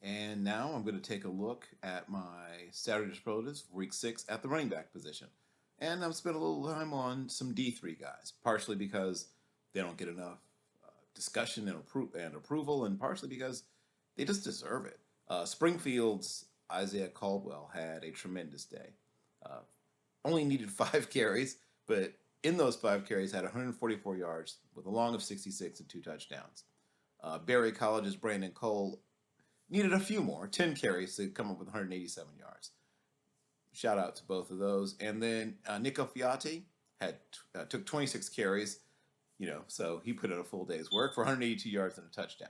And now I'm going to take a look at my Saturday Superlatives for Week 6 at the running back position. And I've spent a little time on some D3 guys, partially because they don't get enough discussion and approval, and partially because they just deserve it. Springfield's Isaiah Caldwell had a tremendous day. Uh, Only needed 5 carries, but in those 5 carries had 144 yards with a long of 66 and 2 touchdowns. Berry College's Brandon Cole needed a few more, 10 carries to come up with 187 yards. Shout out to both of those. And then Nico Fiati took 26 carries, so he put in a full day's work for 182 yards and a touchdown.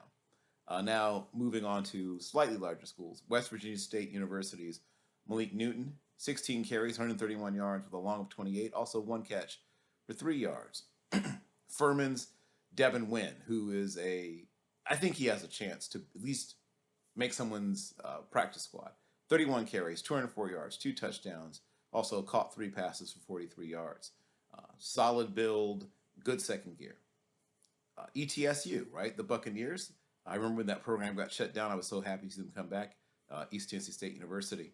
Now moving on to slightly larger schools, West Virginia State University's Malik Newton, 16 carries, 131 yards with a long of 28, also 1 catch for 3 yards. Furman's Devin Wynn, who is I think he has a chance to at least make someone's practice squad. 31 carries, 204 yards, 2 touchdowns, also caught 3 passes for 43 yards. Solid build, good second gear. ETSU, right? The Buccaneers. I remember when that program got shut down, I was so happy to see them come back. East Tennessee State University.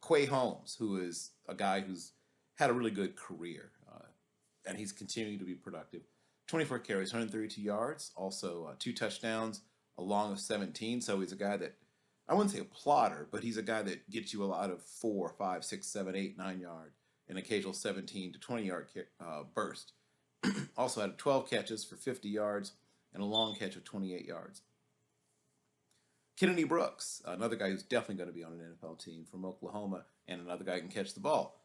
Quay Holmes, who is a guy who's had a really good career, and he's continuing to be productive. 24 carries, 132 yards, also 2 touchdowns, a long of 17. So he's a guy that, I wouldn't say a plotter, but he's a guy that gets you a lot of 4, 5, 6, 7, 8, 9 yard, and occasional 17 to 20 yard burst. Also had 12 catches for 50 yards and a long catch of 28 yards. Kennedy Brooks, another guy who's definitely going to be on an NFL team from Oklahoma, and another guy who can catch the ball.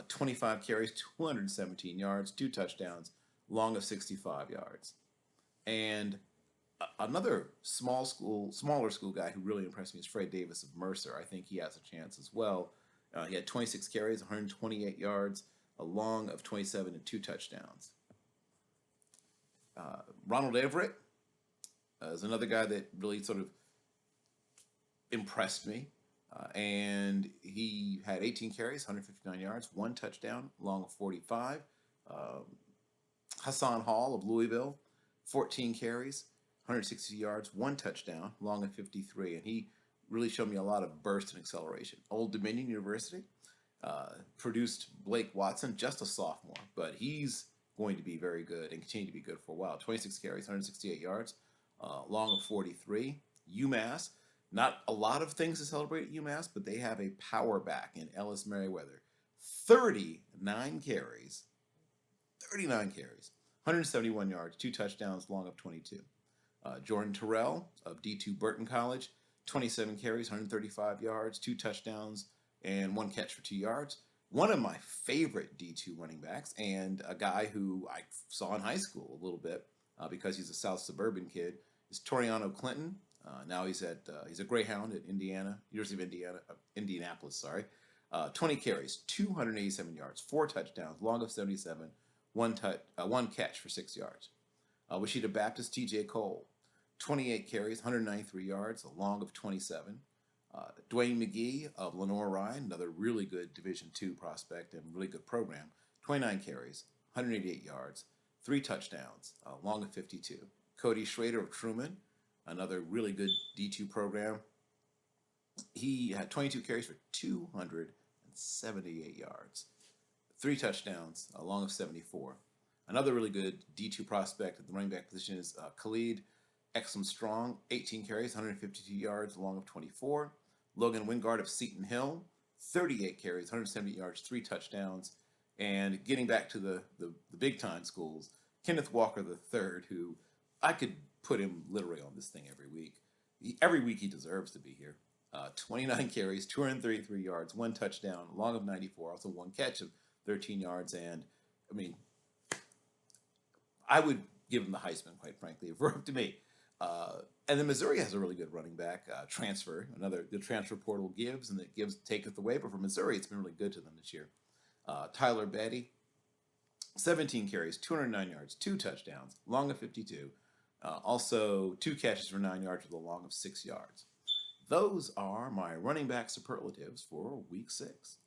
25 carries, 217 yards, 2 touchdowns, long of 65 yards. And another smaller school guy who really impressed me is Fred Davis of Mercer. I think he has a chance as well. He had 26 carries, 128 yards, a long of 27 and 2 touchdowns. Ronald Everett is another guy that really sort of impressed me. And he had 18 carries, 159 yards, 1 touchdown, long of 45. Hassan Hall of Louisville, 14 carries, 160 yards, 1 touchdown, long of 53. And he really showed me a lot of burst and acceleration. Old Dominion University produced Blake Watson, just a sophomore, but he's going to be very good and continue to be good for a while. 26 carries, 168 yards, long of 43. UMass, not a lot of things to celebrate at UMass, but they have a power back in Ellis Merriweather. 39 carries, 171 yards, 2 touchdowns, long of 22. Jordan Terrell of D2 Burton College, 27 carries, 135 yards, 2 touchdowns, and 1 catch for 2 yards. One of my favorite D2 running backs, and a guy who I saw in high school a little bit because he's a South Suburban kid, is Toriano Clinton. Now he's a Greyhound at University of Indianapolis. Sorry, 20 carries, 287 yards, 4 touchdowns, long of 77, 1 catch for 6 yards. Wichita Baptist T.J. Cole, 28 carries, 193 yards, a long of 27. Dwayne McGee of Lenore Ryan, another really good Division II prospect and really good program, 29 carries, 188 yards, 3 touchdowns, long of 52. Cody Schrader of Truman, another really good D2 program. He had 22 carries for 278 yards, 3 touchdowns, a long of 74. Another really good D2 prospect at the running back position is Khalid Exum Strong, 18 carries, 152 yards, a long of 24. Logan Wingard of Seton Hill, 38 carries, 170 yards, 3 touchdowns. And getting back to the big-time schools, Kenneth Walker III, who I could put him literally on this thing every week. Every week he deserves to be here. 29 carries, 233 yards, 1 touchdown, long of 94, also 1 catch of 13 yards. And, I mean, I would give him the Heisman, quite frankly, if it were up to me. And then Missouri has a really good running back, transfer. The transfer portal gives, and it taketh away. But for Missouri, it's been really good to them this year. Tyler Betty, 17 carries, 209 yards, 2 touchdowns, long of 52. Also, 2 catches for 9 yards with a long of 6 yards. Those are my running back superlatives for Week 6.